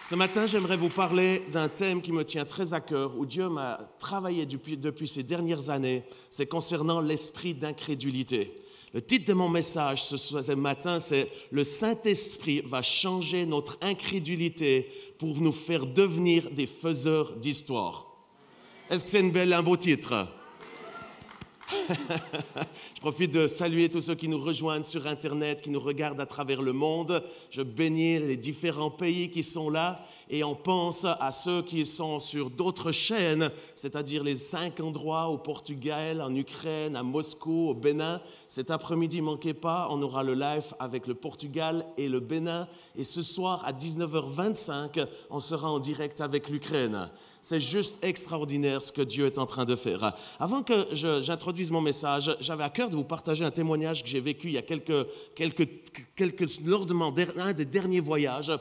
Ce matin, j'aimerais vous parler d'un thème qui me tient très à cœur, où Dieu m'a travaillé depuis ces dernières années. C'est concernant l'esprit d'incrédulité. Le titre de mon message ce matin, c'est « Le Saint-Esprit va changer notre incrédulité pour nous faire devenir des faiseurs d'histoire ». Est-ce que c'est un beau titre? Je profite de saluer tous ceux qui nous rejoignent sur Internet, qui nous regardent à travers le monde. Je bénis les différents pays qui sont là et on pense à ceux qui sont sur d'autres chaînes, c'est-à-dire les 5 endroits au Portugal, en Ukraine, à Moscou, au Bénin. Cet après-midi, ne manquez pas, on aura le live avec le Portugal et le Bénin. Et ce soir, à 19h25, on sera en direct avec l'Ukraine. C'est juste extraordinaire ce que Dieu est en train de faire. Avant que j'introduise mon message, j'avais à cœur de vous partager un témoignage que j'ai vécu il y a lors de un des derniers voyages.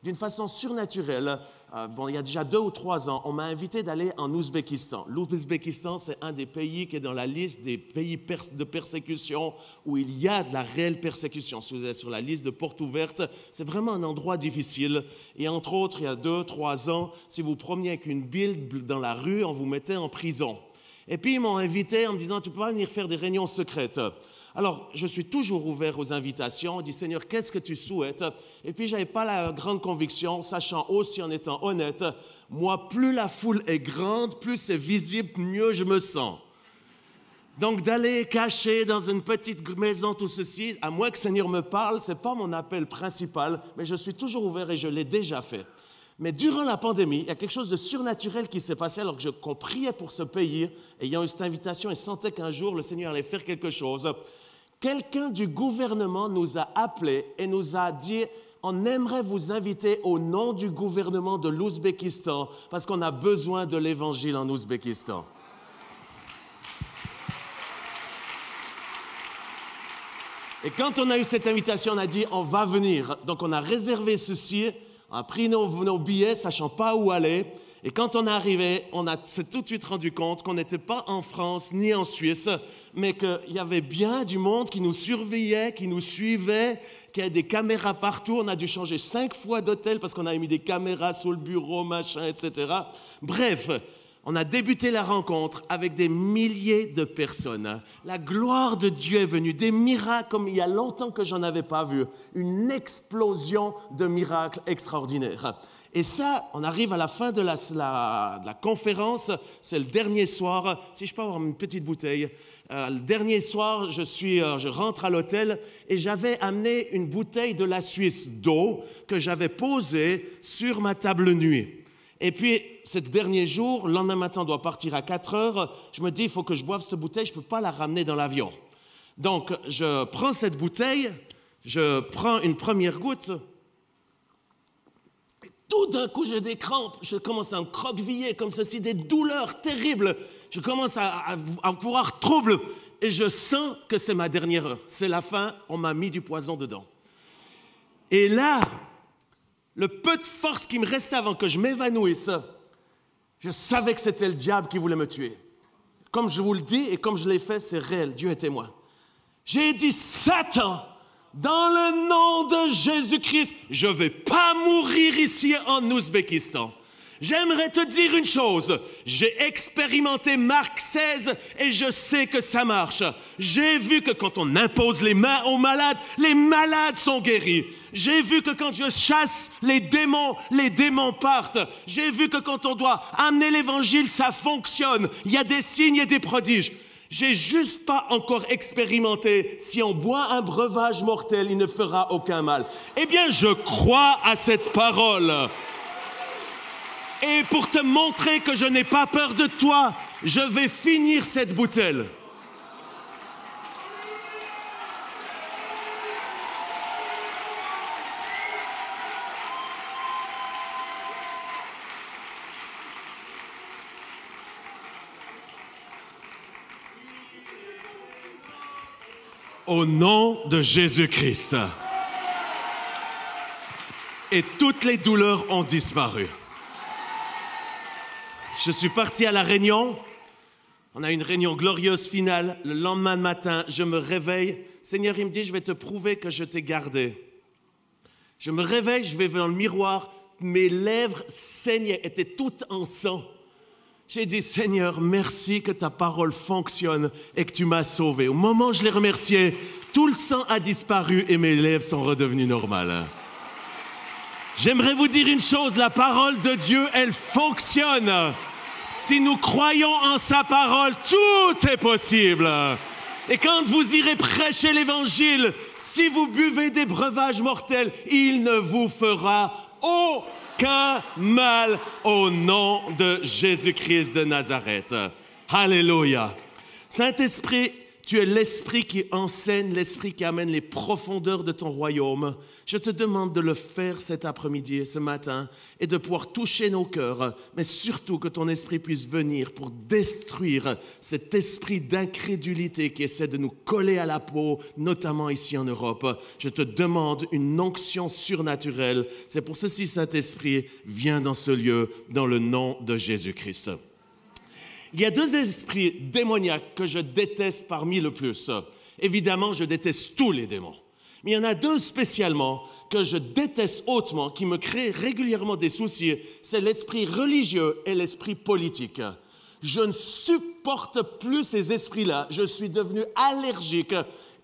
D'une façon surnaturelle, il y a déjà 2 ou 3 ans, on m'a invité d'aller en Ouzbékistan. L'Ouzbékistan, c'est un des pays qui est dans la liste des pays de persécution où il y a de la réelle persécution. Si vous êtes sur la liste de portes ouvertes, c'est vraiment un endroit difficile. Et entre autres, il y a 2 ou 3 ans, si vous promeniez avec une Bible dans la rue, on vous mettait en prison. Et puis, ils m'ont invité en me disant « Tu peux pas venir faire des réunions secrètes ?» Alors, je suis toujours ouvert aux invitations. Je dis, Seigneur, qu'est-ce que tu souhaites? Et puis, je n'avais pas la grande conviction, sachant aussi en étant honnête, moi, plus la foule est grande, plus c'est visible, mieux je me sens. Donc, d'aller cacher dans une petite maison tout ceci, à moins que le Seigneur me parle, ce n'est pas mon appel principal, mais je suis toujours ouvert et je l'ai déjà fait. Mais durant la pandémie, il y a quelque chose de surnaturel qui s'est passé alors qu'on priait pour ce pays, ayant eu cette invitation et sentait qu'un jour, le Seigneur allait faire quelque chose. Quelqu'un du gouvernement nous a appelés et nous a dit « On aimerait vous inviter au nom du gouvernement de l'Ouzbékistan parce qu'on a besoin de l'Évangile en Ouzbékistan. » Et quand on a eu cette invitation, on a dit « On va venir ». Donc on a réservé ceci, on a pris nos billets, sachant pas où aller. Et quand on est arrivé, on s'est tout de suite rendu compte qu'on n'était pas en France ni en Suisse, mais qu'il y avait bien du monde qui nous surveillait, qui nous suivait, qu'il y avait des caméras partout. On a dû changer 5 fois d'hôtel parce qu'on avait mis des caméras sous le bureau, machin, etc. Bref, on a débuté la rencontre avec des milliers de personnes. La gloire de Dieu est venue, des miracles comme il y a longtemps que j'en avais pas vu. Une explosion de miracles extraordinaires. Et ça, on arrive à la fin de la conférence, c'est le dernier soir. Si je peux avoir une petite bouteille. Le dernier soir, je rentre à l'hôtel et j'avais amené une bouteille de la Suisse d'eau que j'avais posée sur ma table de nuit. Et puis, ce dernier jour, le lendemain matin, on doit partir à 4 heures. Je me dis, il faut que je boive cette bouteille, je ne peux pas la ramener dans l'avion. Donc, je prends cette bouteille, je prends une première goutte. Tout d'un coup, j'ai des crampes, je commence à me croqueviller comme ceci, des douleurs terribles. Je commence à avoir trouble et je sens que c'est ma dernière heure. C'est la fin, on m'a mis du poison dedans. Et là, le peu de force qui me restait avant que je m'évanouisse, je savais que c'était le diable qui voulait me tuer. Comme je vous le dis et comme je l'ai fait, c'est réel, Dieu est témoin. J'ai dit, Satan, dans le nom de Jésus-Christ, je ne vais pas mourir ici en Ouzbékistan. J'aimerais te dire une chose, j'ai expérimenté Marc 16 et je sais que ça marche. J'ai vu que quand on impose les mains aux malades, les malades sont guéris. J'ai vu que quand je chasse les démons partent. J'ai vu que quand on doit amener l'évangile, ça fonctionne. Il y a des signes et des prodiges. J'ai juste pas encore expérimenté. Si on boit un breuvage mortel, il ne fera aucun mal. Eh bien, je crois à cette parole. Et pour te montrer que je n'ai pas peur de toi, je vais finir cette bouteille. Au nom de Jésus-Christ. Et toutes les douleurs ont disparu. Je suis parti à la réunion. On a une réunion glorieuse finale. Le lendemain matin, je me réveille. Seigneur, il me dit, je vais te prouver que je t'ai gardé. Je me réveille, je vais dans le miroir. mes lèvres saignaient, étaient toutes en sang. J'ai dit, Seigneur, merci que ta parole fonctionne et que tu m'as sauvé. Au moment où je l'ai remercié, tout le sang a disparu et mes lèvres sont redevenues normales. J'aimerais vous dire une chose, la parole de Dieu, elle fonctionne. Si nous croyons en sa parole, tout est possible. Et quand vous irez prêcher l'Évangile, si vous buvez des breuvages mortels, il ne vous fera aucun mal au nom de Jésus-Christ de Nazareth. Alléluia. Saint-Esprit, tu es l'Esprit qui enseigne, l'Esprit qui amène les profondeurs de ton royaume. Je te demande de le faire cet après-midi, ce matin, et de pouvoir toucher nos cœurs, mais surtout que ton Esprit puisse venir pour détruire cet esprit d'incrédulité qui essaie de nous coller à la peau, notamment ici en Europe. Je te demande une onction surnaturelle. C'est pour ceci, Saint-Esprit, viens dans ce lieu, dans le nom de Jésus-Christ. Il y a deux esprits démoniaques que je déteste parmi le plus. Évidemment, je déteste tous les démons. Mais il y en a deux spécialement que je déteste hautement, qui me créent régulièrement des soucis. C'est l'esprit religieux et l'esprit politique. Je ne supporte plus ces esprits-là. Je suis devenu allergique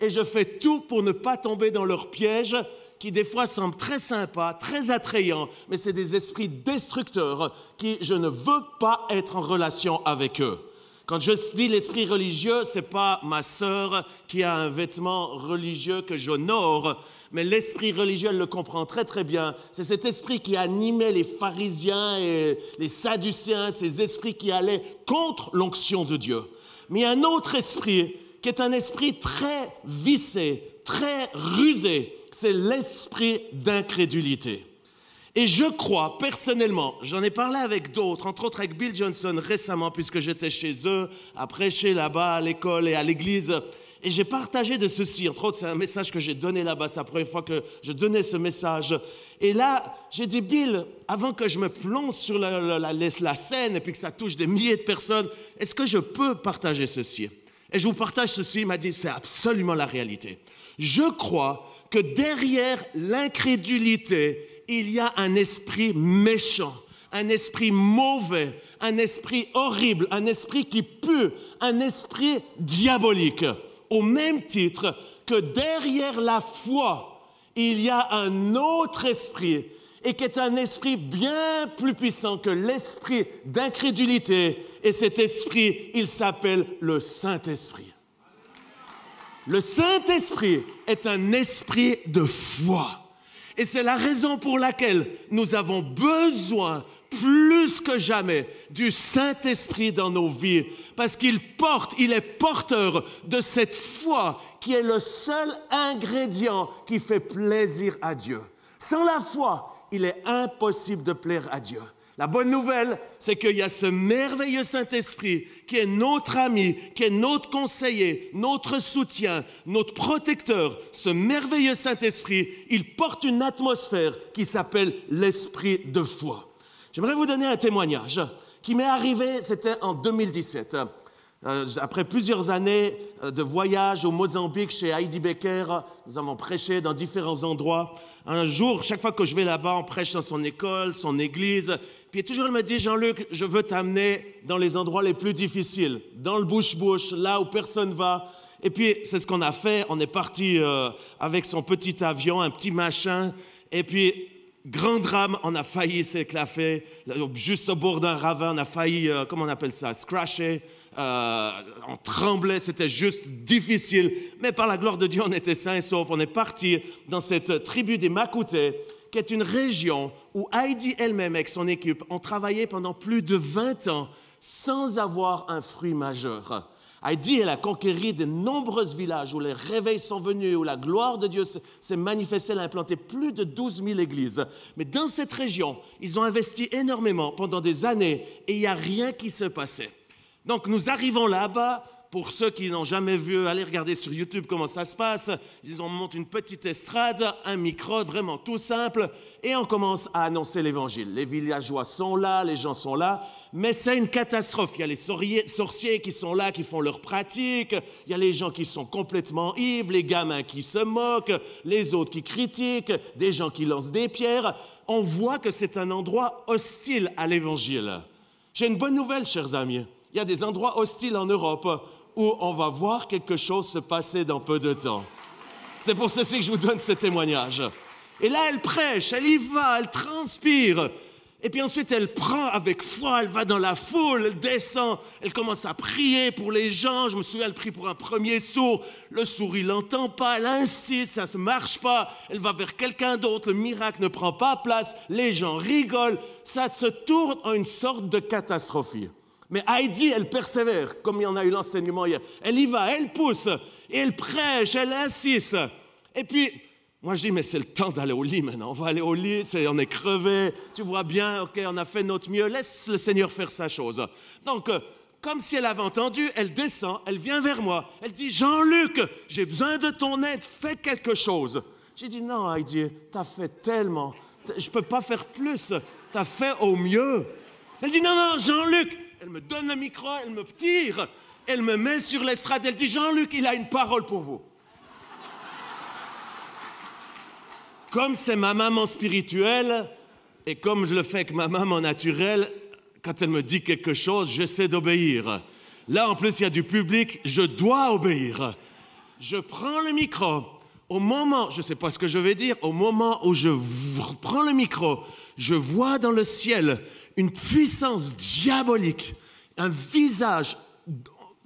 et je fais tout pour ne pas tomber dans leurs pièges qui des fois semblent très sympas, très attrayants, mais c'est des esprits destructeurs qui, je ne veux pas être en relation avec eux. Quand je dis l'esprit religieux, ce n'est pas ma sœur qui a un vêtement religieux que j'honore, mais l'esprit religieux, elle le comprend très très bien. C'est cet esprit qui animait les pharisiens et les sadducéens, ces esprits qui allaient contre l'onction de Dieu. Mais il y a un autre esprit qui est un esprit très vicié, très rusé, c'est l'esprit d'incrédulité. Et je crois, personnellement, j'en ai parlé avec d'autres, entre autres avec Bill Johnson récemment, puisque j'étais chez eux, à prêcher là-bas, à l'école et à l'église. Et j'ai partagé de ceci, entre autres, c'est un message que j'ai donné là-bas, c'est la première fois que je donnais ce message. Et là, j'ai dit, Bill, avant que je me plonge sur la scène et puis que ça touche des milliers de personnes, est-ce que je peux partager ceci? Et je vous partage ceci, il m'a dit, c'est absolument la réalité. Je crois que derrière l'incrédulité, il y a un esprit méchant, un esprit mauvais, un esprit horrible, un esprit qui pue, un esprit diabolique. Au même titre que derrière la foi, il y a un autre esprit et qui est un esprit bien plus puissant que l'esprit d'incrédulité. Et cet esprit, il s'appelle le Saint-Esprit. Le Saint-Esprit est un esprit de foi. Et c'est la raison pour laquelle nous avons besoin, plus que jamais, du Saint-Esprit dans nos vies. Parce qu'il est porteur de cette foi qui est le seul ingrédient qui fait plaisir à Dieu. Sans la foi, il est impossible de plaire à Dieu. La bonne nouvelle, c'est qu'il y a ce merveilleux Saint-Esprit qui est notre ami, qui est notre conseiller, notre soutien, notre protecteur. Ce merveilleux Saint-Esprit, il porte une atmosphère qui s'appelle l'esprit de foi. J'aimerais vous donner un témoignage qui m'est arrivé, c'était en 2017. Après plusieurs années de voyage au Mozambique chez Heidi Becker, nous avons prêché dans différents endroits. Un jour, chaque fois que je vais là-bas, on prêche dans son école, son église. Puis toujours, elle me dit, Jean-Luc, je veux t'amener dans les endroits les plus difficiles, dans le bush-bush, là où personne ne va. Et puis, c'est ce qu'on a fait. On est parti avec son petit avion, un petit machin. Et puis, grand drame, on a failli s'éclater. Juste au bord d'un ravin, on a failli, comment on appelle ça, scratcher. On tremblait, c'était juste difficile. Mais par la gloire de Dieu, on était sains et saufs. On est parti dans cette tribu des Makoutes, qui est une région où Heidi elle-même, avec son équipe, ont travaillé pendant plus de 20 ans sans avoir un fruit majeur. Heidi, elle a conquéri de nombreux villages où les réveils sont venus, où la gloire de Dieu s'est manifestée. Elle a implanté plus de 12 000 églises. Mais dans cette région, ils ont investi énormément pendant des années et il n'y a rien qui se passait. Donc, nous arrivons là-bas. Pour ceux qui n'ont jamais vu, allez regarder sur YouTube comment ça se passe. Ils ont monté une petite estrade, un micro, vraiment tout simple, et on commence à annoncer l'Évangile. Les villageois sont là, les gens sont là, mais c'est une catastrophe. Il y a les sorciers qui sont là, qui font leurs pratiques, il y a les gens qui sont complètement ivres, les gamins qui se moquent, les autres qui critiquent, des gens qui lancent des pierres. on voit que c'est un endroit hostile à l'Évangile. J'ai une bonne nouvelle, chers amis. Il y a des endroits hostiles en Europe où on va voir quelque chose se passer dans peu de temps. C'est pour ceci que je vous donne ce témoignage. Et là, elle prêche, elle y va, elle transpire. Et puis ensuite, elle prend avec foi, elle va dans la foule, elle descend, elle commence à prier pour les gens. Je me souviens, elle prie pour un premier sourd. Le sourd, il n'entend pas, elle insiste, ça ne marche pas. Elle va vers quelqu'un d'autre, le miracle ne prend pas place. Les gens rigolent, ça se tourne en une sorte de catastrophe. Mais Heidi, elle persévère, comme il y en a eu l'enseignement hier. Elle y va, elle pousse, et elle prêche, elle insiste. Et puis, moi, je dis, mais c'est le temps d'aller au lit maintenant. On va aller au lit, on est crevé, tu vois bien, OK, on a fait notre mieux, laisse le Seigneur faire sa chose. Donc, comme si elle avait entendu, elle descend, elle vient vers moi. Elle dit, Jean-Luc, j'ai besoin de ton aide, fais quelque chose. J'ai dit, non, Heidi, t'as fait tellement, je ne peux pas faire plus, t'as fait au mieux. Elle dit, non, non, Jean-Luc. Elle me donne le micro, elle me tire, elle me met sur l'estrade, elle dit, Jean-Luc, il a une parole pour vous. Comme c'est ma maman spirituelle, et comme je le fais avec ma maman naturelle, quand elle me dit quelque chose, j'essaie d'obéir. Là, en plus, il y a du public, je dois obéir. Je prends le micro. Au moment, je ne sais pas ce que je vais dire, au moment où je prends le micro, je vois dans le ciel une puissance diabolique, un visage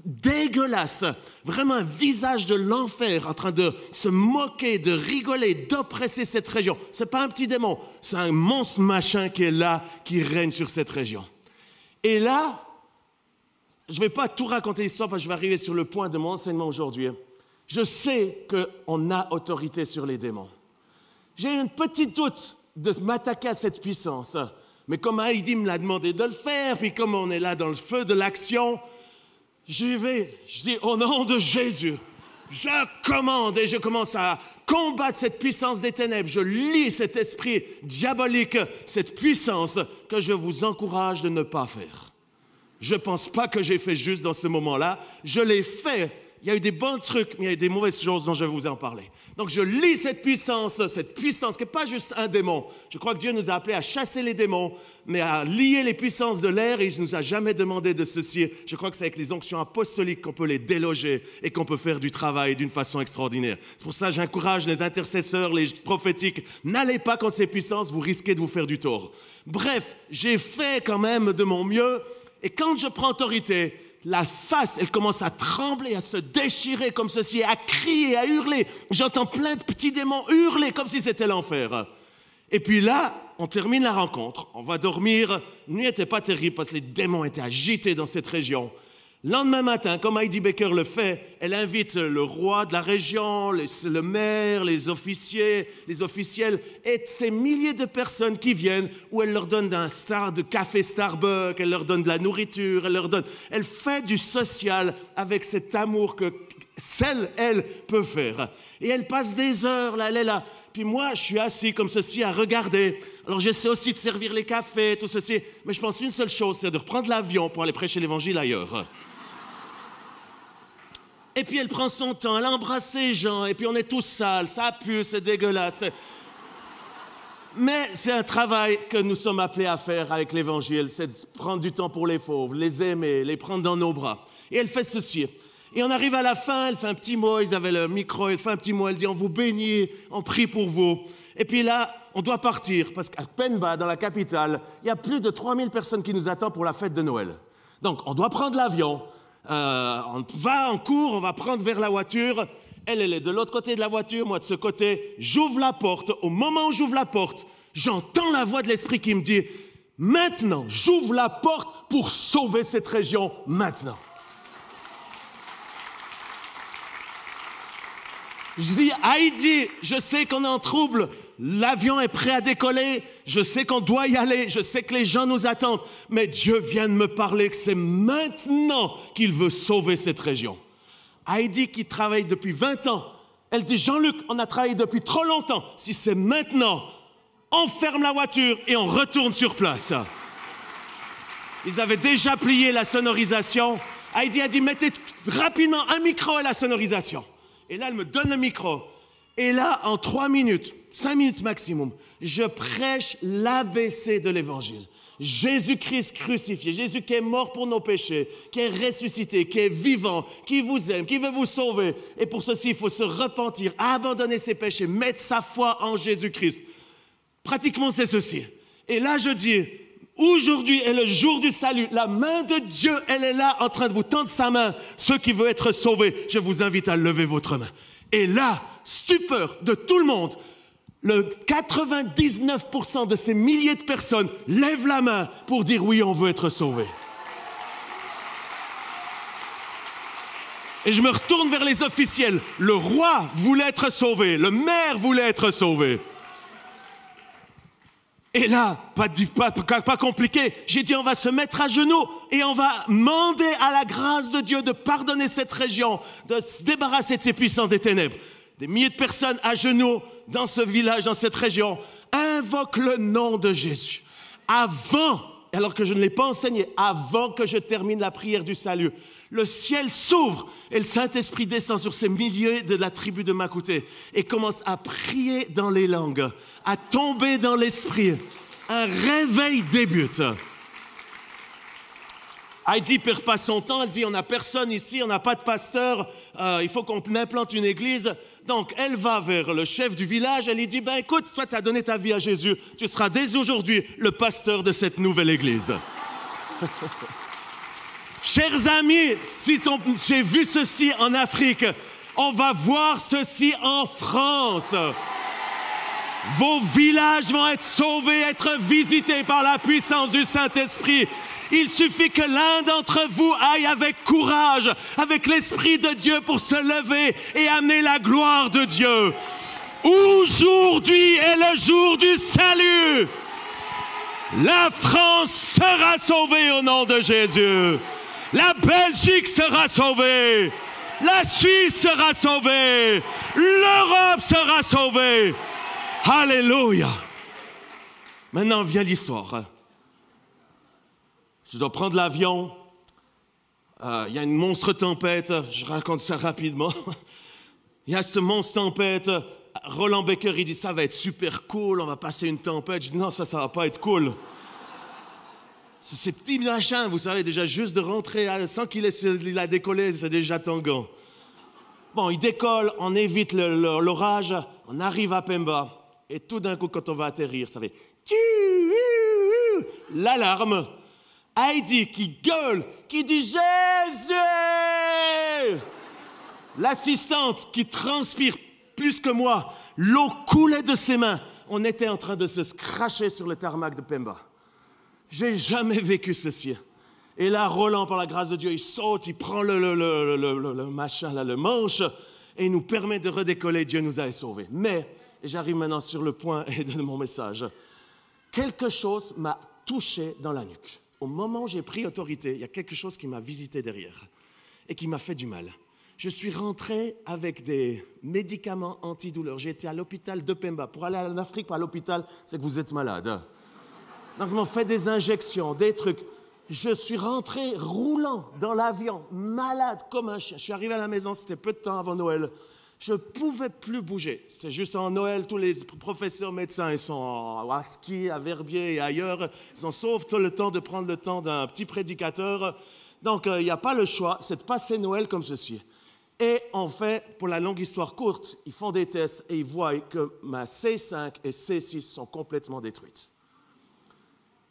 dégueulasse, vraiment un visage de l'enfer en train de se moquer, de rigoler, d'oppresser cette région. Ce n'est pas un petit démon, c'est un monstre machin qui est là, qui règne sur cette région. Et là, je ne vais pas tout raconter l'histoire parce que je vais arriver sur le point de mon enseignement aujourd'hui. Je sais qu'on a autorité sur les démons. J'ai une petite doute de m'attaquer à cette puissance. Mais comme Heidi me l'a demandé de le faire, puis comme on est là dans le feu de l'action, j'y vais. Je dis, au nom de Jésus, je commande et je commence à combattre cette puissance des ténèbres. Je lis cet esprit diabolique, cette puissance que je vous encourage de ne pas faire. Je ne pense pas que j'ai fait juste dans ce moment-là. Je l'ai fait. Il y a eu des bons trucs, mais il y a eu des mauvaises choses dont je vais vous en parler. Donc, je lis cette puissance qui n'est pas juste un démon. Je crois que Dieu nous a appelés à chasser les démons, mais à lier les puissances de l'air, et il ne nous a jamais demandé de ceci. Je crois que c'est avec les onctions apostoliques qu'on peut les déloger et qu'on peut faire du travail d'une façon extraordinaire. C'est pour ça que j'encourage les intercesseurs, les prophétiques, n'allez pas contre ces puissances, vous risquez de vous faire du tort. Bref, j'ai fait quand même de mon mieux, et quand je prends autorité, la face, elle commence à trembler, à se déchirer comme ceci, à crier, à hurler. J'entends plein de petits démons hurler comme si c'était l'enfer. Et puis là, on termine la rencontre. On va dormir. La nuit n'était pas terrible parce que les démons étaient agités dans cette région. Le lendemain matin, comme Heidi Baker le fait, elle invite le roi de la région, le maire, les officiers, les officiels et ces milliers de personnes qui viennent où elle leur donne un de café Starbucks, elle leur donne de la nourriture, elle fait du social avec cet amour que seule elle peut faire. Et elle passe des heures, là, elle est là. Puis moi, je suis assis comme ceci à regarder. Alors j'essaie aussi de servir les cafés, tout ceci, mais je pense une seule chose, c'est de reprendre l'avion pour aller prêcher l'évangile ailleurs. Et puis elle prend son temps, elle embrasse ces gens, et puis on est tous sales, ça pue, c'est dégueulasse. Mais c'est un travail que nous sommes appelés à faire avec l'Évangile, c'est de prendre du temps pour les pauvres, les aimer, les prendre dans nos bras. Et elle fait ceci. Et on arrive à la fin, elle fait un petit mot, ils avaient le micro, elle fait un petit mot, elle dit « On vous bénit, on prie pour vous ». Et puis là, on doit partir, parce qu'à Penba, dans la capitale, il y a plus de 3000 personnes qui nous attendent pour la fête de Noël. Donc, on doit prendre l'avion. On va en cours, on va prendre vers la voiture. Elle est de l'autre côté de la voiture, moi de ce côté. J'ouvre la porte. Au moment où j'ouvre la porte, j'entends la voix de l'Esprit qui me dit « Maintenant, j'ouvre la porte pour sauver cette région, maintenant. » Je dis « Heidi, je sais qu'on est en trouble. L'avion est prêt à décoller, je sais qu'on doit y aller, je sais que les gens nous attendent, mais Dieu vient de me parler que c'est maintenant qu'il veut sauver cette région. » Heidi, qui travaille depuis 20 ans, elle dit « Jean-Luc, on a travaillé depuis trop longtemps. Si c'est maintenant, on ferme la voiture et on retourne sur place. » Ils avaient déjà plié la sonorisation. Heidi a dit « Mettez rapidement un micro et la sonorisation. » Et là, elle me donne le micro. Et là, en 3 minutes, 5 minutes maximum, Je prêche l'ABC de l'Évangile. Jésus-Christ crucifié, Jésus qui est mort pour nos péchés, qui est ressuscité, qui est vivant, qui vous aime, qui veut vous sauver. Et pour ceci, il faut se repentir, abandonner ses péchés, mettre sa foi en Jésus-Christ. Pratiquement, c'est ceci. Et là, je dis, aujourd'hui est le jour du salut. La main de Dieu, elle est là en train de vous tendre sa main. Ceux qui veulent être sauvés, je vous invite à lever votre main. Et là, stupeur de tout le monde, le 99% de ces milliers de personnes lèvent la main pour dire oui, on veut être sauvé. Et je me retourne vers les officiels. Le roi voulait être sauvé, le maire voulait être sauvé. Et là, pas compliqué, j'ai dit on va se mettre à genoux et on va demander à la grâce de Dieu de pardonner cette région, de se débarrasser de ces puissances des ténèbres. Des milliers de personnes à genoux dans ce village, dans cette région, invoquent le nom de Jésus. Avant, alors que je ne l'ai pas enseigné, avant que je termine la prière du salut, le ciel s'ouvre et le Saint-Esprit descend sur ces milliers de la tribu de Makouté et commence à prier dans les langues, à tomber dans l'esprit. Un réveil débute. Heidi ne perd pas son temps, elle dit on n'a personne ici, on n'a pas de pasteur, il faut qu'on implante une église. Donc elle va vers le chef du village, elle lui dit écoute, toi tu as donné ta vie à Jésus, tu seras dès aujourd'hui le pasteur de cette nouvelle église. Chers amis, j'ai vu ceci en Afrique, on va voir ceci en France. Vos villages vont être sauvés, être visités par la puissance du Saint-Esprit. Il suffit que l'un d'entre vous aille avec courage, avec l'Esprit de Dieu pour se lever et amener la gloire de Dieu. Aujourd'hui est le jour du salut. La France sera sauvée au nom de Jésus. La Belgique sera sauvée. La Suisse sera sauvée. L'Europe sera sauvée. Alléluia. Maintenant vient l'histoire. Je dois prendre l'avion. Il y a une monstre tempête. Je raconte ça rapidement. Il y a cette monstre tempête. Roland Baker, il dit ça va être super cool. On va passer une tempête. Je dis non, ça va pas être cool. Ces petits machins, vous savez, déjà juste de rentrer sans qu'il a décollé, c'est déjà tanguant. Bon, il décolle, on évite l'orage, on arrive à Pemba. Et tout d'un coup, quand on va atterrir, ça fait l'alarme. Heidi qui gueule, qui dit Jésus! L'assistante qui transpire plus que moi, l'eau coulait de ses mains. On était en train de se cracher sur le tarmac de Pemba. J'ai jamais vécu ceci. Et là, Roland, par la grâce de Dieu, il saute, il prend le machin, là, le manche, et il nous permet de redécoller. Dieu nous a sauvés. Mais, et j'arrive maintenant sur le point de mon message, quelque chose m'a touché dans la nuque. Au moment où j'ai pris autorité, il y a quelque chose qui m'a visité derrière et qui m'a fait du mal. Je suis rentré avec des médicaments antidouleurs. J'ai été à l'hôpital de Pemba. Pour aller en Afrique, à l'hôpital, c'est que vous êtes malade. Donc, ils m'ont fait des injections, des trucs. Je suis rentré roulant dans l'avion, malade comme un chien. Je suis arrivé à la maison, c'était peu de temps avant Noël. Je ne pouvais plus bouger. C'était juste en Noël, tous les professeurs médecins, ils sont à ski, à Verbier et ailleurs. Ils ont sauf tout le temps de prendre le temps d'un petit prédicateur. Donc, il n'y a pas le choix, c'est de passer Noël comme ceci. Et en fait, pour la longue histoire courte, ils font des tests et ils voient que ma C5 et C6 sont complètement détruites.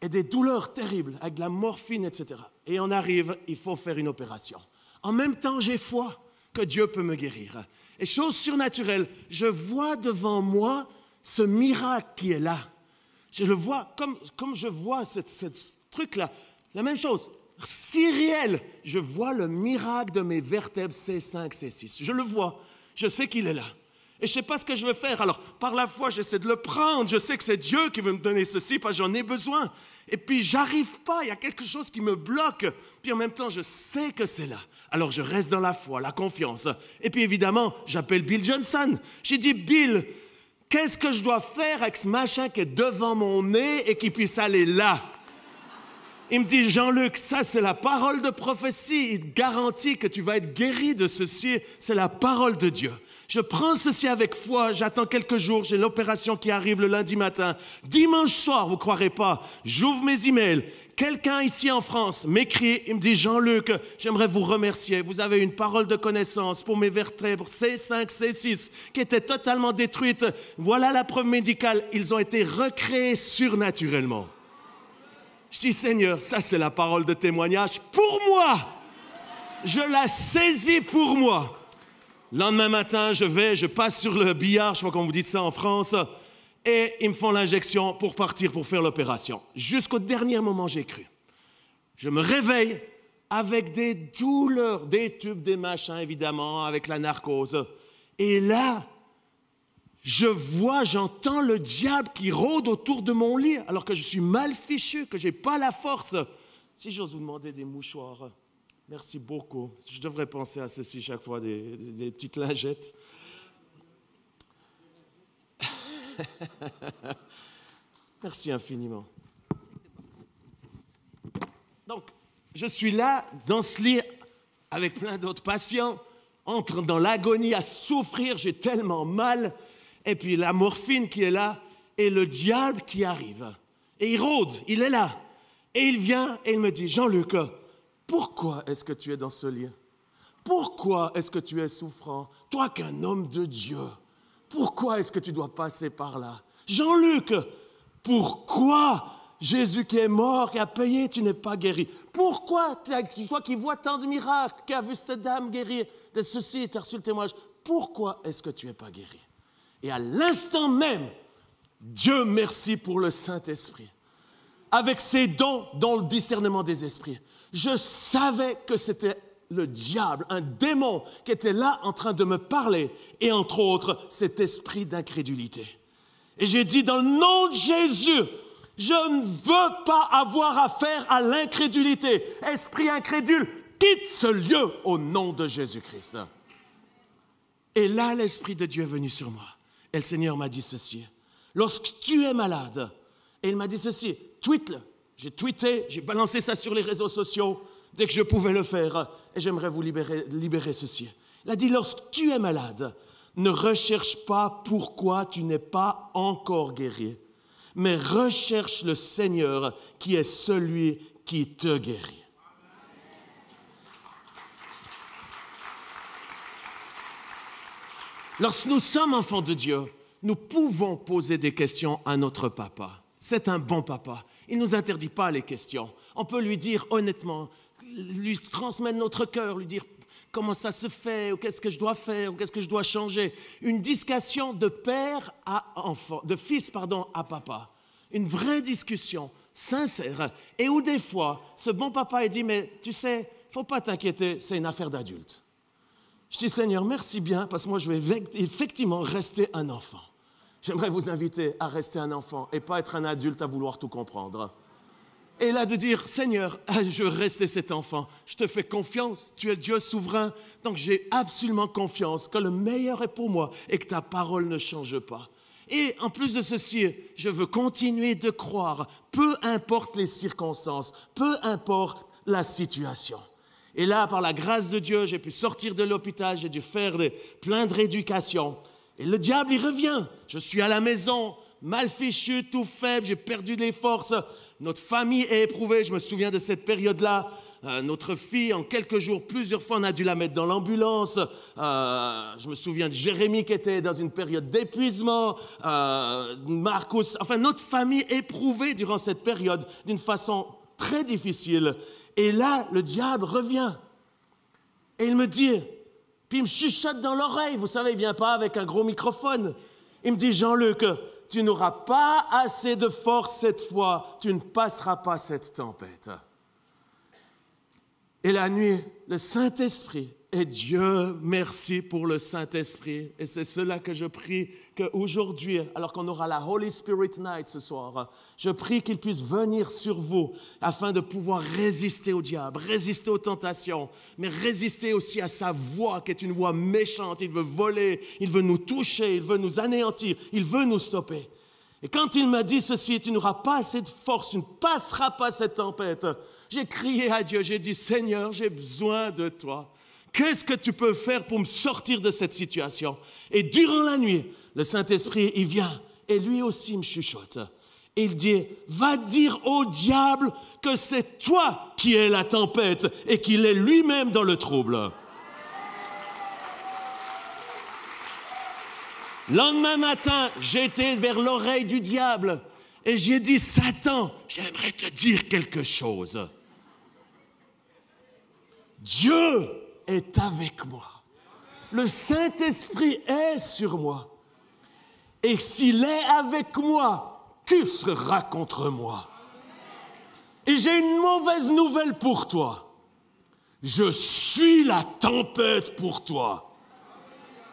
Et des douleurs terribles, avec de la morphine, etc. Et on arrive, il faut faire une opération. En même temps, j'ai foi que Dieu peut me guérir. Et chose surnaturelle, je vois devant moi ce miracle qui est là. Je le vois comme je vois ce truc-là. La même chose, si réel, je vois le miracle de mes vertèbres C5, C6. Je le vois, je sais qu'il est là. Et je ne sais pas ce que je veux faire. Alors, par la foi, j'essaie de le prendre. Je sais que c'est Dieu qui veut me donner ceci parce que j'en ai besoin. Et puis, j'arrive pas. Il y a quelque chose qui me bloque. Puis, en même temps, je sais que c'est là. Alors, je reste dans la foi, la confiance. Et puis, évidemment, j'appelle Bill Johnson. J'ai dit, Bill, qu'est-ce que je dois faire avec ce machin qui est devant mon nez et qui puisse aller là? Il me dit, Jean-Luc, ça, c'est la parole de prophétie. Il te garantit que tu vas être guéri de ceci. C'est la parole de Dieu. Je prends ceci avec foi, j'attends quelques jours, j'ai l'opération qui arrive le lundi matin. Dimanche soir, vous ne croirez pas, j'ouvre mes emails. Quelqu'un ici en France m'écrit, il me dit « Jean-Luc, j'aimerais vous remercier. Vous avez une parole de connaissance pour mes vertèbres C5, C6 qui étaient totalement détruites. Voilà la preuve médicale, ils ont été recréés surnaturellement. » Je dis « Seigneur, ça c'est la parole de témoignage pour moi. Je la saisis pour moi. » Lendemain matin, je passe sur le billard, je ne sais pas comment vous dites ça en France, et ils me font l'injection pour partir pour faire l'opération. Jusqu'au dernier moment, j'ai cru. Je me réveille avec des douleurs, des tubes, des machins, évidemment, avec la narcose. Et là, j'entends le diable qui rôde autour de mon lit, alors que je suis mal fichu, que je n'ai pas la force. Si j'ose vous demander des mouchoirs... Merci beaucoup. Je devrais penser à ceci chaque fois, des petites lingettes. Merci infiniment. Donc, je suis là, dans ce lit, avec plein d'autres patients, entre dans l'agonie, à souffrir, j'ai tellement mal. Et puis la morphine qui est là, et le diable qui arrive. Et il rôde, il est là. Et il vient et il me dit, Jean-Luc, pourquoi est-ce que tu es dans ce lit? Pourquoi est-ce que tu es souffrant? Toi qu'un homme de Dieu, pourquoi est-ce que tu dois passer par là? Jean-Luc, pourquoi Jésus qui est mort, qui a payé, tu n'es pas guéri? Pourquoi, toi qui vois tant de miracles, qui as vu cette dame guérir de ceci, tu as reçu le témoignage, pourquoi est-ce que tu n'es pas guéri? Et à l'instant même, Dieu merci pour le Saint-Esprit, avec ses dons dans le discernement des esprits. Je savais que c'était le diable, un démon qui était là en train de me parler, et entre autres, cet esprit d'incrédulité. Et j'ai dit, dans le nom de Jésus, je ne veux pas avoir affaire à l'incrédulité. Esprit incrédule, quitte ce lieu au nom de Jésus-Christ. Et là, l'Esprit de Dieu est venu sur moi. Et le Seigneur m'a dit ceci. Lorsque tu es malade, et il m'a dit ceci, tweete-le. J'ai tweeté, j'ai balancé ça sur les réseaux sociaux dès que je pouvais le faire. Et j'aimerais vous libérer ceci. Il a dit, lorsque tu es malade, ne recherche pas pourquoi tu n'es pas encore guéri, mais recherche le Seigneur qui est celui qui te guérit. Lorsque nous sommes enfants de Dieu, nous pouvons poser des questions à notre papa. C'est un bon papa. Il ne nous interdit pas les questions. On peut lui dire honnêtement, lui transmettre notre cœur, lui dire comment ça se fait, ou qu'est-ce que je dois faire, ou qu'est-ce que je dois changer. Une discussion de père à enfant, de fils, à papa. Une vraie discussion sincère. Et où des fois, ce bon papa, il dit, mais tu sais, il ne faut pas t'inquiéter, c'est une affaire d'adulte. Je dis, Seigneur, merci bien, parce que moi, je vais effectivement rester un enfant. J'aimerais vous inviter à rester un enfant et pas être un adulte à vouloir tout comprendre. Et là, de dire, Seigneur, je veux rester cet enfant. Je te fais confiance, tu es Dieu souverain. Donc, j'ai absolument confiance que le meilleur est pour moi et que ta parole ne change pas. Et en plus de ceci, je veux continuer de croire, peu importe les circonstances, peu importe la situation. Et là, par la grâce de Dieu, j'ai pu sortir de l'hôpital, j'ai dû faire plein de rééducation. Et le diable, il revient. Je suis à la maison, mal fichu, tout faible, j'ai perdu les forces. Notre famille est éprouvée, je me souviens de cette période-là. Notre fille, en quelques jours, plusieurs fois, on a dû la mettre dans l'ambulance. Je me souviens de Jérémie qui était dans une période d'épuisement. Marcus, enfin, notre famille éprouvée durant cette période d'une façon très difficile. Et là, le diable revient. Et il me dit, puis il me chuchote dans l'oreille. Vous savez, il ne vient pas avec un gros microphone. Il me dit, Jean-Luc, tu n'auras pas assez de force cette fois. Tu ne passeras pas cette tempête. Et la nuit, le Saint-Esprit, et Dieu merci pour le Saint-Esprit. Et c'est cela que je prie qu'aujourd'hui, alors qu'on aura la Holy Spirit Night ce soir, je prie qu'il puisse venir sur vous afin de pouvoir résister au diable, résister aux tentations, mais résister aussi à sa voix qui est une voix méchante. Il veut voler, il veut nous toucher, il veut nous anéantir, il veut nous stopper. Et quand il m'a dit ceci, tu n'auras pas assez de force, tu ne passeras pas cette tempête, j'ai crié à Dieu, j'ai dit, Seigneur, j'ai besoin de toi. qu'est-ce que tu peux faire pour me sortir de cette situation? Et durant la nuit, le Saint-Esprit, il vient et lui aussi me chuchote. Et il dit, va dire au diable que c'est toi qui es la tempête et qu'il est lui-même dans le trouble. Lendemain matin, j'étais vers l'oreille du diable et j'ai dit, Satan, j'aimerais te dire quelque chose. Dieu est avec moi. Le Saint-Esprit est sur moi. Et s'il est avec moi, qui sera contre moi? Et j'ai une mauvaise nouvelle pour toi. Je suis la tempête pour toi.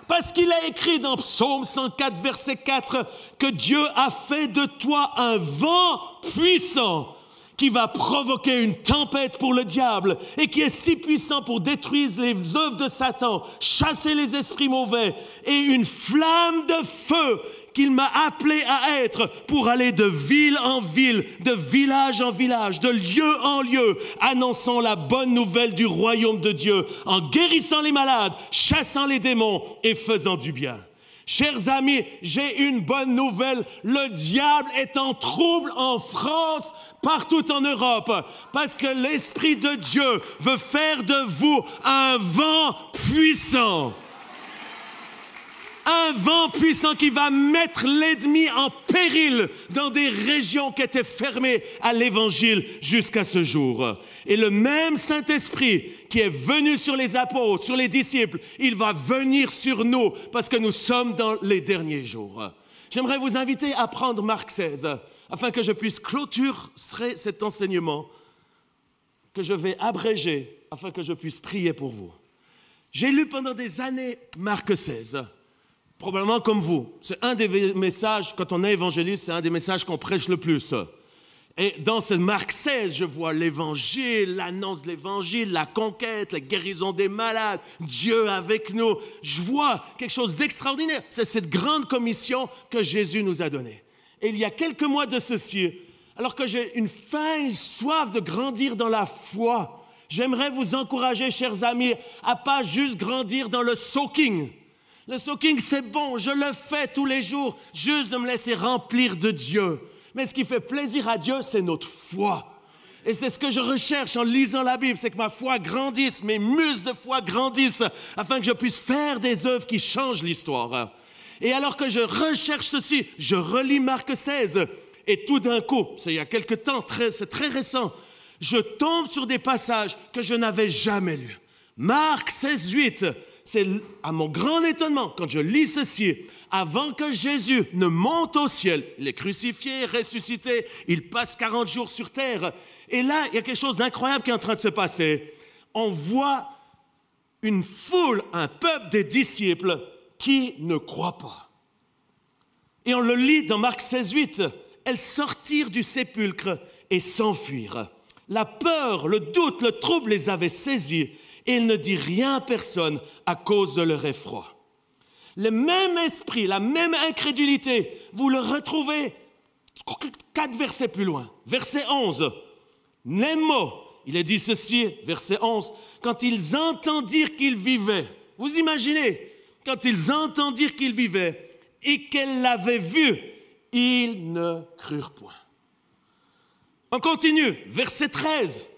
Parce qu'il est écrit dans Psaume 104, verset 4, que Dieu a fait de toi un vent puissant qui va provoquer une tempête pour le diable et qui est si puissant pour détruire les œuvres de Satan, chasser les esprits mauvais et une flamme de feu qu'il m'a appelé à être pour aller de ville en ville, de village en village, de lieu en lieu, annonçant la bonne nouvelle du royaume de Dieu, en guérissant les malades, chassant les démons et faisant du bien. Chers amis, j'ai une bonne nouvelle. Le diable est en trouble en France, partout en Europe, parce que l'Esprit de Dieu veut faire de vous un vent puissant. Un vent puissant qui va mettre l'ennemi en péril dans des régions qui étaient fermées à l'Évangile jusqu'à ce jour. Et le même Saint-Esprit qui est venu sur les apôtres, sur les disciples, il va venir sur nous parce que nous sommes dans les derniers jours. J'aimerais vous inviter à prendre Marc 16 afin que je puisse clôturer cet enseignement que je vais abréger afin que je puisse prier pour vous. J'ai lu pendant des années Marc 16. Probablement comme vous. C'est un des messages, quand on est évangéliste, c'est un des messages qu'on prêche le plus. Et dans ce Marc 16, je vois l'évangile, l'annonce de l'évangile, la conquête, la guérison des malades, Dieu avec nous. Je vois quelque chose d'extraordinaire. C'est cette grande commission que Jésus nous a donnée. Et il y a quelques mois de ceci, alors que j'ai une faim, une soif de grandir dans la foi, j'aimerais vous encourager, chers amis, à pas juste grandir dans le soaking. Le soaking, c'est bon, je le fais tous les jours, juste de me laisser remplir de Dieu. Mais ce qui fait plaisir à Dieu, c'est notre foi. Et c'est ce que je recherche en lisant la Bible, c'est que ma foi grandisse, mes muscles de foi grandissent, afin que je puisse faire des œuvres qui changent l'histoire. Et alors que je recherche ceci, je relis Marc 16, et tout d'un coup, c'est il y a quelque temps, c'est très récent, je tombe sur des passages que je n'avais jamais lus. Marc 16, 8. C'est à mon grand étonnement, quand je lis ceci, avant que Jésus ne monte au ciel, il est crucifié, ressuscité, il passe 40 jours sur terre. Et là, il y a quelque chose d'incroyable qui est en train de se passer. On voit une foule, un peuple des disciples qui ne croient pas. Et on le lit dans Marc 16, 8. Elles sortirent du sépulcre et s'enfuirent. La peur, le doute, le trouble les avait saisis. Et il ne dit rien à personne à cause de leur effroi. Le même esprit, la même incrédulité, vous le retrouvez 4 versets plus loin. Verset 11. Les mots, il est dit ceci, verset 11, quand ils entendirent qu'il vivait. Vous imaginez, quand ils entendirent qu'il vivait et qu'elle l'avait vu, ils ne crurent point. On continue, verset 13.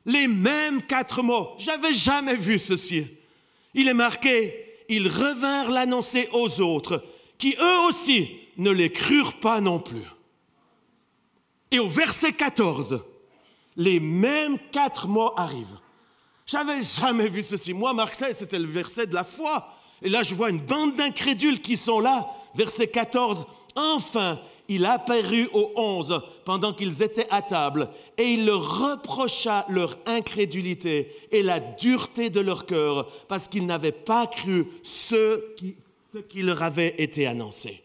Les mêmes 4 mots. J'avais jamais vu ceci. Il est marqué, ils revinrent l'annoncer aux autres, qui eux aussi ne les crurent pas non plus. Et au verset 14, les mêmes 4 mots arrivent. J'avais jamais vu ceci. Moi, Marc 16, c'était le verset de la foi. Et là, je vois une bande d'incrédules qui sont là. Verset 14, enfin, il apparut aux 11 pendant qu'ils étaient à table et il leur reprocha leur incrédulité et la dureté de leur cœur parce qu'ils n'avaient pas cru ce qui leur avait été annoncé.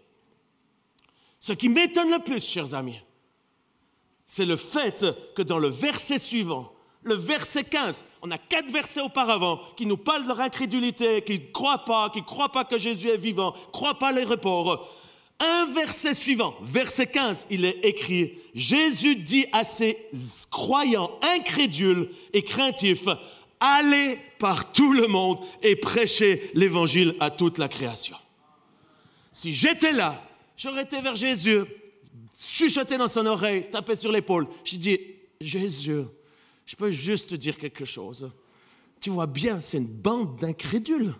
Ce qui m'étonne le plus, chers amis, c'est le fait que dans le verset suivant, le verset 15, on a 4 versets auparavant qui nous parlent de leur incrédulité, qui ne croient pas que Jésus est vivant, ne croient pas les reports. Un verset suivant, verset 15, il est écrit « Jésus dit à ses croyants incrédules et craintifs, allez par tout le monde et prêchez l'évangile à toute la création. Si j'étais là, j'aurais été vers Jésus, chuchoté dans son oreille, tapé sur l'épaule. Je dis, Jésus, je peux juste te dire quelque chose. Tu vois bien, c'est une bande d'incrédules.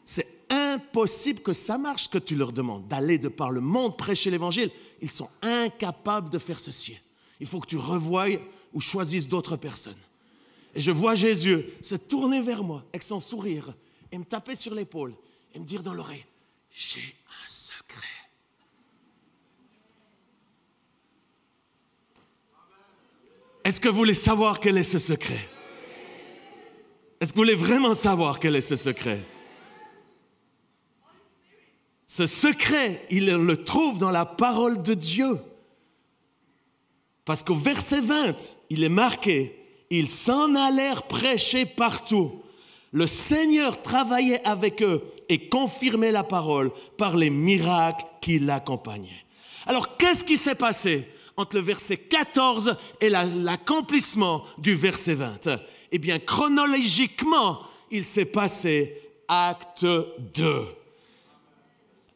C'est impossible que ça marche, ce que tu leur demandes, d'aller de par le monde prêcher l'évangile. Ils sont incapables de faire ceci. Il faut que tu revoies ou choisisses d'autres personnes. Et je vois Jésus se tourner vers moi avec son sourire et me taper sur l'épaule et me dire dans l'oreille, j'ai un secret. Est-ce que vous voulez savoir quel est ce secret? Est-ce que vous voulez vraiment savoir quel est ce secret? Ce secret, il le trouve dans la parole de Dieu. Parce qu'au verset 20, il est marqué, ils s'en allèrent prêcher partout. Le Seigneur travaillait avec eux et confirmait la parole par les miracles qui l'accompagnaient. Alors, qu'est-ce qui s'est passé entre le verset 14 et l'accomplissement du verset 20? Eh bien, chronologiquement, il s'est passé acte 2.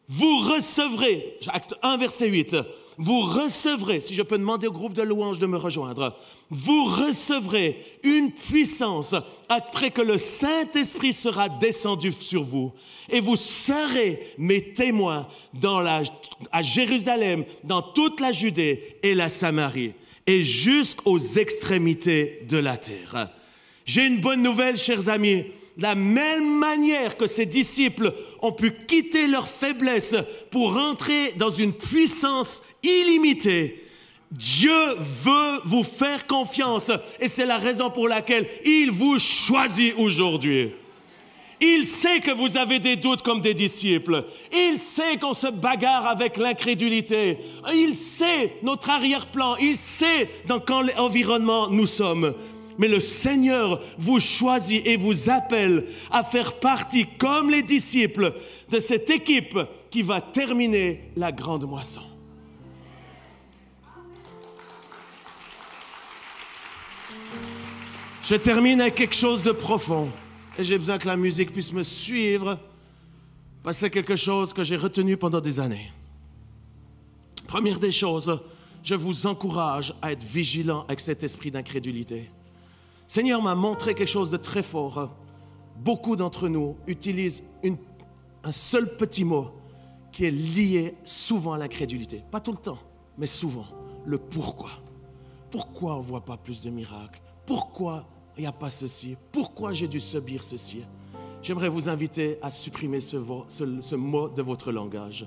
Vous recevrez, acte 1, verset 8, vous recevrez, si je peux demander au groupe de louanges de me rejoindre, vous recevrez une puissance après que le Saint-Esprit sera descendu sur vous et vous serez mes témoins à Jérusalem, dans toute la Judée et la Samarie et jusqu'aux extrémités de la terre. J'ai une bonne nouvelle, chers amis. De la même manière que ces disciples ont pu quitter leur faiblesse pour entrer dans une puissance illimitée, Dieu veut vous faire confiance et c'est la raison pour laquelle il vous choisit aujourd'hui. Il sait que vous avez des doutes comme des disciples. Il sait qu'on se bagarre avec l'incrédulité. Il sait notre arrière-plan. Il sait dans quel environnement nous sommes. Mais le Seigneur vous choisit et vous appelle à faire partie, comme les disciples, de cette équipe qui va terminer la grande moisson. Je termine avec quelque chose de profond. Et j'ai besoin que la musique puisse me suivre, parce que c'est quelque chose que j'ai retenu pendant des années. Première des choses, je vous encourage à être vigilant avec cet esprit d'incrédulité. Le Seigneur m'a montré quelque chose de très fort. Beaucoup d'entre nous utilisent un seul petit mot qui est lié souvent à l'incrédulité. Pas tout le temps, mais souvent. Le pourquoi. Pourquoi on ne voit pas plus de miracles? Pourquoi il n'y a pas ceci? Pourquoi j'ai dû subir ceci? J'aimerais vous inviter à supprimer ce mot de votre langage.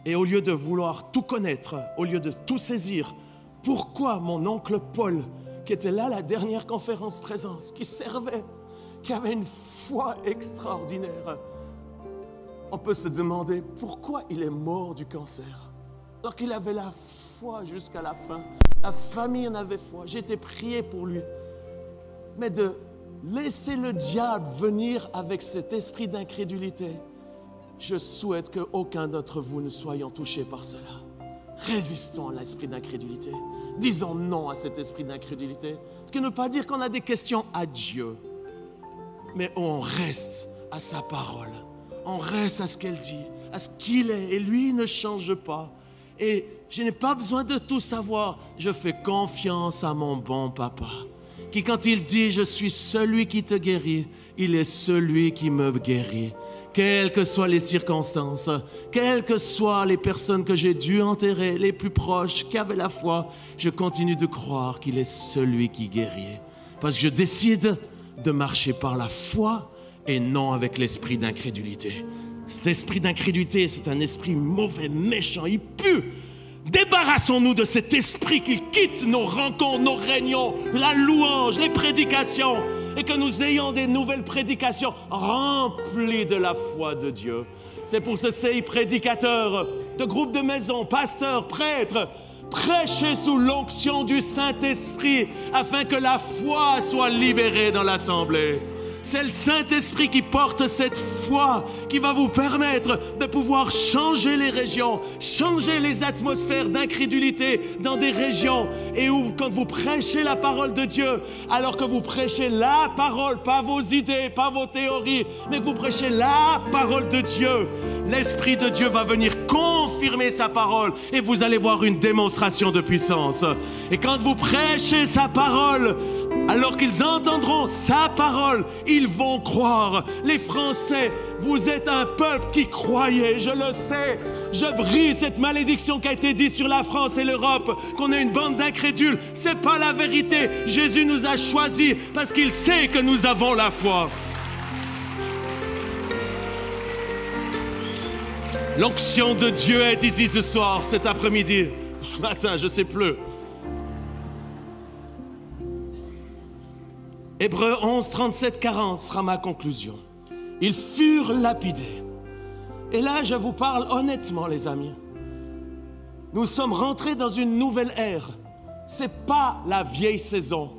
Et au lieu de vouloir tout connaître, au lieu de tout saisir, pourquoi mon oncle Paul, qui était là à la dernière conférence présence, qui servait, qui avait une foi extraordinaire, on peut se demander pourquoi il est mort du cancer, alors qu'il avait la foi jusqu'à la fin. La famille en avait foi. J'ai été prié pour lui. Mais de laisser le diable venir avec cet esprit d'incrédulité, je souhaite qu'aucun d'entre vous ne soyons touchés par cela. Résistons à l'esprit d'incrédulité. Disons non à cet esprit d'incrédulité. Ce qui ne veut pas dire qu'on a des questions à Dieu, mais on reste à sa parole. On reste à ce qu'elle dit, à ce qu'il est. Et lui ne change pas. Et je n'ai pas besoin de tout savoir. Je fais confiance à mon bon papa, qui quand il dit « Je suis celui qui te guérit », il est celui qui me guérit. Quelles que soient les circonstances, quelles que soient les personnes que j'ai dû enterrer, les plus proches, qui avaient la foi, je continue de croire qu'il est celui qui guérit. Parce que je décide de marcher par la foi et non avec l'esprit d'incrédulité. Cet esprit d'incrédulité, c'est un esprit mauvais, méchant, il pue. Débarrassons-nous de cet esprit qui quitte nos rencontres, nos réunions, la louange, les prédications, et que nous ayons des nouvelles prédications remplies de la foi de Dieu. C'est pour ce CI prédicateurs, de groupes de maison, pasteurs, prêtres, prêchez sous l'onction du Saint-Esprit afin que la foi soit libérée dans l'assemblée. C'est le Saint-Esprit qui porte cette foi, qui va vous permettre de pouvoir changer les régions, changer les atmosphères d'incrédulité dans des régions. Et où, quand vous prêchez la parole de Dieu, alors que vous prêchez la parole, pas vos idées, pas vos théories, mais que vous prêchez la parole de Dieu, l'Esprit de Dieu va venir confirmer sa parole et vous allez voir une démonstration de puissance. Et quand vous prêchez sa parole, alors qu'ils entendront sa parole, ils vont croire. Les Français, vous êtes un peuple qui croyait, je le sais. Je brise cette malédiction qui a été dite sur la France et l'Europe, qu'on est une bande d'incrédules. C'est pas la vérité. Jésus nous a choisis parce qu'il sait que nous avons la foi. L'onction de Dieu est ici ce soir, cet après-midi, ce matin, je ne sais plus. Hébreux 11, 37, 40 sera ma conclusion. Ils furent lapidés. Et là, je vous parle honnêtement, les amis. Nous sommes rentrés dans une nouvelle ère. Ce n'est pas la vieille saison.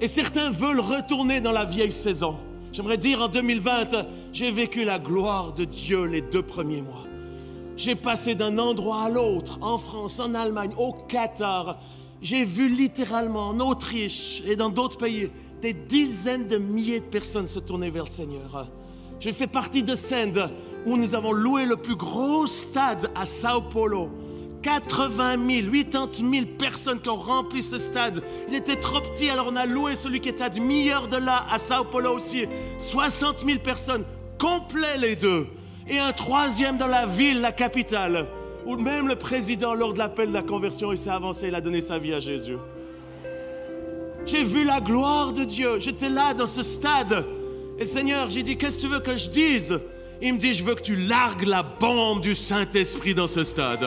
Et certains veulent retourner dans la vieille saison. J'aimerais dire, en 2020, j'ai vécu la gloire de Dieu les 2 premiers mois. J'ai passé d'un endroit à l'autre, en France, en Allemagne, au Qatar. J'ai vu littéralement en Autriche et dans d'autres pays des dizaines de milliers de personnes se tourner vers le Seigneur. J'ai fait partie de Sende où nous avons loué le plus gros stade à Sao Paulo. 80 000, 80 000 personnes qui ont rempli ce stade. Il était trop petit, alors on a loué celui qui était à demi-heure de là, à Sao Paulo aussi. 60 000 personnes, complets les deux. Et un troisième dans la ville, la capitale, où même le président, lors de l'appel de la conversion, il s'est avancé, il a donné sa vie à Jésus. J'ai vu la gloire de Dieu. J'étais là dans ce stade. Et le Seigneur, j'ai dit, qu'est-ce que tu veux que je dise? Il me dit, je veux que tu largues la bombe du Saint-Esprit dans ce stade.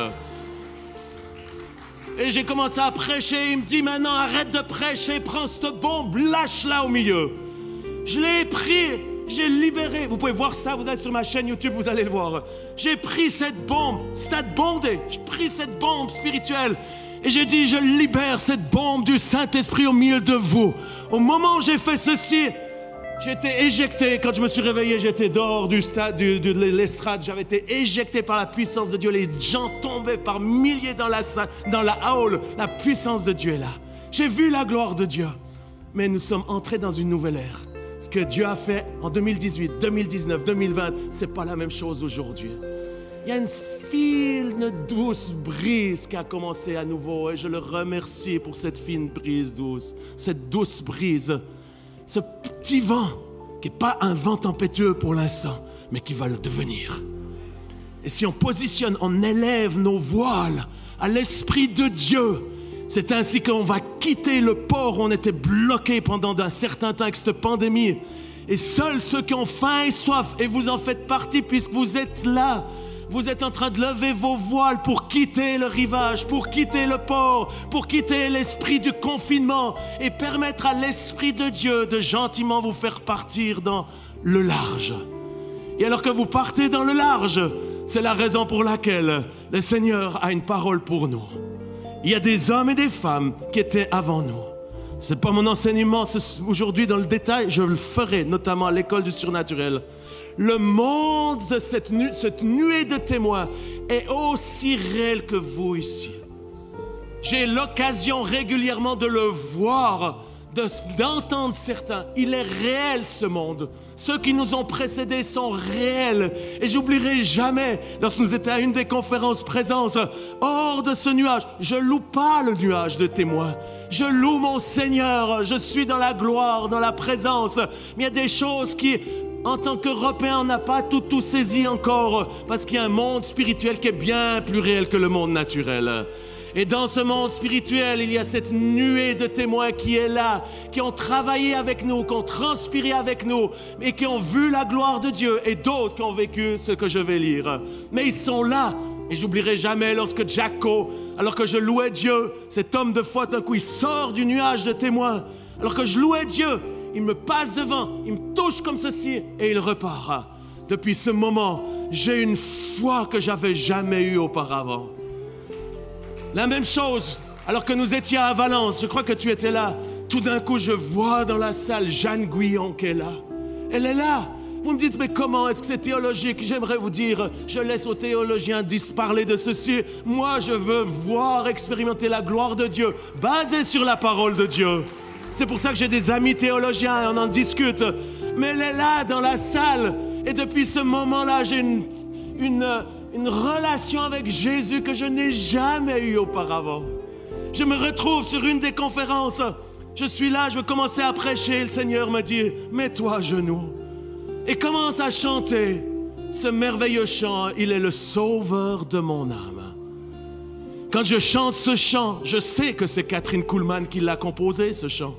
Et j'ai commencé à prêcher. Il me dit, maintenant, arrête de prêcher, prends cette bombe, lâche-la au milieu. Je l'ai pris, j'ai libéré. Vous pouvez voir ça, vous êtes sur ma chaîne YouTube, vous allez le voir. J'ai pris cette bombe, stade bondé. J'ai pris cette bombe spirituelle. Et j'ai dit, je libère cette bombe du Saint-Esprit au milieu de vous. Au moment où j'ai fait ceci, j'étais éjecté. Quand je me suis réveillé, j'étais dehors du stade, de l'estrade. J'avais été éjecté par la puissance de Dieu. Les gens tombaient par milliers dans la hall. La puissance de Dieu est là. J'ai vu la gloire de Dieu. Mais nous sommes entrés dans une nouvelle ère. Ce que Dieu a fait en 2018, 2019, 2020, ce n'est pas la même chose aujourd'hui. Il y a une fine, douce brise qui a commencé à nouveau et je le remercie pour cette fine brise douce, cette douce brise, ce petit vent qui n'est pas un vent tempétueux pour l'instant, mais qui va le devenir. Et si on positionne, on élève nos voiles à l'Esprit de Dieu, c'est ainsi qu'on va quitter le port où on était bloqué pendant un certain temps avec cette pandémie. Et seuls ceux qui ont faim et soif, et vous en faites partie puisque vous êtes là, vous êtes en train de lever vos voiles pour quitter le rivage, pour quitter le port, pour quitter l'esprit du confinement et permettre à l'Esprit de Dieu de gentiment vous faire partir dans le large. Et alors que vous partez dans le large, c'est la raison pour laquelle le Seigneur a une parole pour nous. Il y a des hommes et des femmes qui étaient avant nous. Ce n'est pas mon enseignement aujourd'hui dans le détail, je le ferai notamment à l'école du surnaturel. Le monde de cette nuée de témoins est aussi réel que vous ici. J'ai l'occasion régulièrement de le voir, d'entendre certains. Il est réel ce monde. Ceux qui nous ont précédés sont réels. Et j'oublierai jamais, lorsque nous étions à une des conférences présence, hors de ce nuage, je loue pas le nuage de témoins. Je loue mon Seigneur. Je suis dans la gloire, dans la présence. Mais il y a des choses qui, en tant qu'Européens, on n'a pas tout saisi encore. Parce qu'il y a un monde spirituel qui est bien plus réel que le monde naturel. Et dans ce monde spirituel, il y a cette nuée de témoins qui est là, qui ont travaillé avec nous, qui ont transpiré avec nous, et qui ont vu la gloire de Dieu, et d'autres qui ont vécu ce que je vais lire. Mais ils sont là, et j'oublierai jamais lorsque Jacko, alors que je louais Dieu, cet homme de foi, d'un coup, il sort du nuage de témoins. Alors que je louais Dieu, il me passe devant, il me touche comme ceci, et il repart. Depuis ce moment, j'ai une foi que j'avais jamais eue auparavant. La même chose, alors que nous étions à Valence, je crois que tu étais là, tout d'un coup je vois dans la salle Jeanne Guyon qui est là. Elle est là. Vous me dites, mais comment est-ce que c'est théologique? J'aimerais vous dire, je laisse aux théologiens parler de ceci. Moi, je veux voir, expérimenter la gloire de Dieu, basée sur la parole de Dieu. C'est pour ça que j'ai des amis théologiens et on en discute. Mais elle est là, dans la salle. Et depuis ce moment-là, j'ai une relation avec Jésus que je n'ai jamais eue auparavant. Je me retrouve sur une des conférences. Je suis là, je veux commencer à prêcher. Le Seigneur me dit, mets-toi à genoux et commence à chanter ce merveilleux chant. Il est le sauveur de mon âme. Quand je chante ce chant, je sais que c'est Kathryn Kuhlman qui l'a composé, ce chant.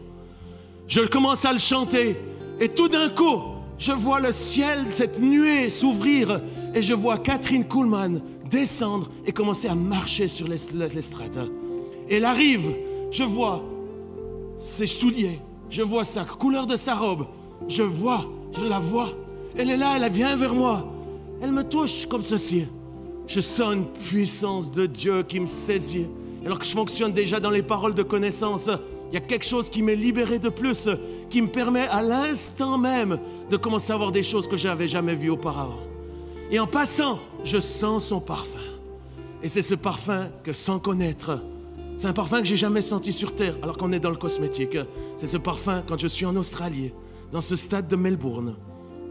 Je commence à le chanter et tout d'un coup, je vois le ciel, cette nuée s'ouvrir et je vois Kathryn Kuhlman descendre et commencer à marcher sur l'estrade. Et elle arrive, je vois ses souliers, je vois sa couleur de sa robe, je la vois. Elle est là, elle vient vers moi. Elle me touche comme ceci. Je sens une puissance de Dieu qui me saisit. Alors que je fonctionne déjà dans les paroles de connaissance, il y a quelque chose qui m'est libéré de plus, qui me permet à l'instant même de commencer à voir des choses que je n'avais jamais vues auparavant. Et en passant, je sens son parfum. Et c'est ce parfum que, sans connaître, c'est un parfum que j'ai jamais senti sur Terre, alors qu'on est dans le cosmétique. C'est ce parfum quand je suis en Australie, dans ce stade de Melbourne,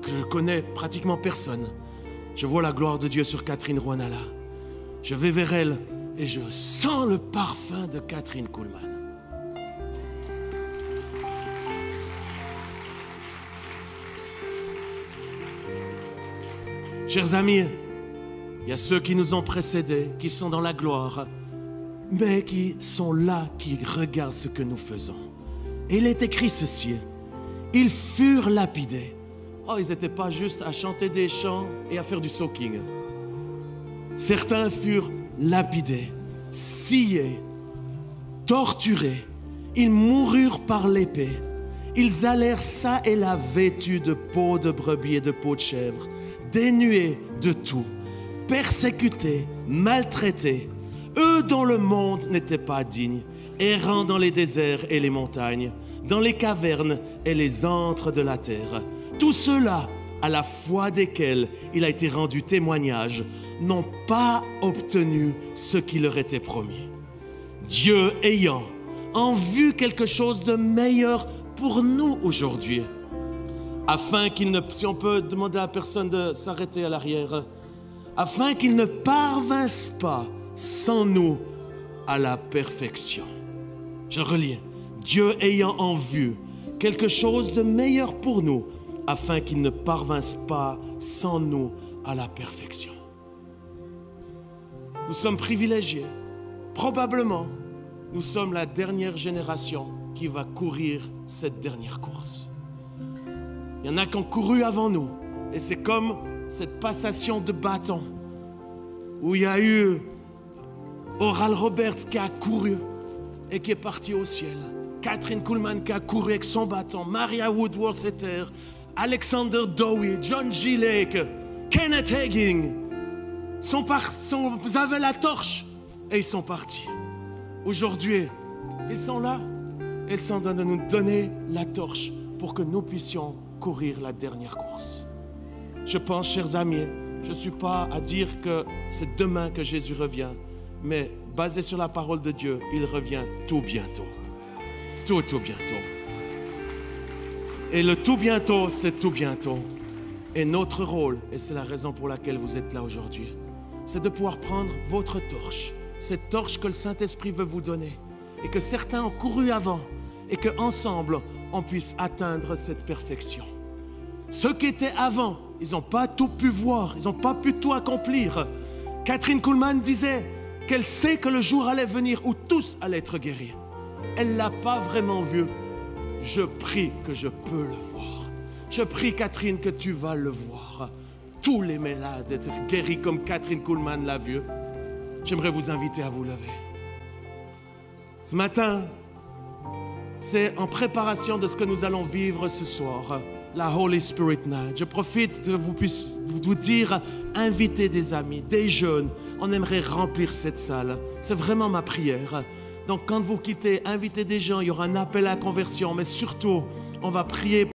que je connais pratiquement personne. Je vois la gloire de Dieu sur Kathryn Ruonala. Je vais vers elle et je sens le parfum de Kathryn Kuhlman. Chers amis, il y a ceux qui nous ont précédés, qui sont dans la gloire, mais qui sont là, qui regardent ce que nous faisons. Et il est écrit ceci, ils furent lapidés. Oh, ils n'étaient pas juste à chanter des chants et à faire du soaking. Certains furent lapidés, sciés, torturés. Ils moururent par l'épée. Ils allèrent çà et là vêtus de peau de brebis et de peau de chèvre, dénués de tout, persécutés, maltraités, eux dont le monde n'était pas digne, errant dans les déserts et les montagnes, dans les cavernes et les antres de la terre. Tous ceux-là, à la foi desquels il a été rendu témoignage, n'ont pas obtenu ce qui leur était promis. Dieu ayant en vue quelque chose de meilleur pour nous aujourd'hui, afin qu'il ne, si on peut demander à la personne de s'arrêter à l'arrière, afin qu'ils ne parvinssent pas sans nous à la perfection. Je relis. Dieu ayant en vue quelque chose de meilleur pour nous, afin qu'ils ne parvinssent pas sans nous à la perfection. Nous sommes privilégiés. Probablement, nous sommes la dernière génération qui va courir cette dernière course. Il y en a qui ont couru avant nous. Et c'est comme cette passation de bâton où il y a eu Oral Roberts qui a couru et qui est parti au ciel. Kathryn Kuhlman qui a couru avec son bâton. Maria Woodworth-Etter, Alexander Dowie, John G. Lake, Kenneth Hagin. Ils avaient la torche et ils sont partis. Aujourd'hui, ils sont là. Ils sont en train de nous donner la torche pour que nous puissions courir la dernière course. Je pense, chers amis, je ne suis pas à dire que c'est demain que Jésus revient, mais basé sur la parole de Dieu, il revient tout bientôt. Tout bientôt. Et le tout bientôt, c'est tout bientôt. Et notre rôle, et c'est la raison pour laquelle vous êtes là aujourd'hui, c'est de pouvoir prendre votre torche, cette torche que le Saint-Esprit veut vous donner, et que certains ont couru avant, et qu'ensemble, on puisse atteindre cette perfection. Ceux qui étaient avant, ils n'ont pas tout pu voir, ils n'ont pas pu tout accomplir. Kathryn Kuhlman disait qu'elle sait que le jour allait venir où tous allaient être guéris. Elle ne l'a pas vraiment vu. Je prie que je peux le voir. Je prie, Kathryn, que tu vas le voir. Tous les malades être guéris comme Kathryn Kuhlman l'a vu. J'aimerais vous inviter à vous lever. Ce matin, c'est en préparation de ce que nous allons vivre ce soir, la Holy Spirit Night. Je profite de vous dire, invitez des amis, des jeunes. On aimerait remplir cette salle. C'est vraiment ma prière. Donc, quand vous quittez, invitez des gens. Il y aura un appel à la conversion, mais surtout, on va prier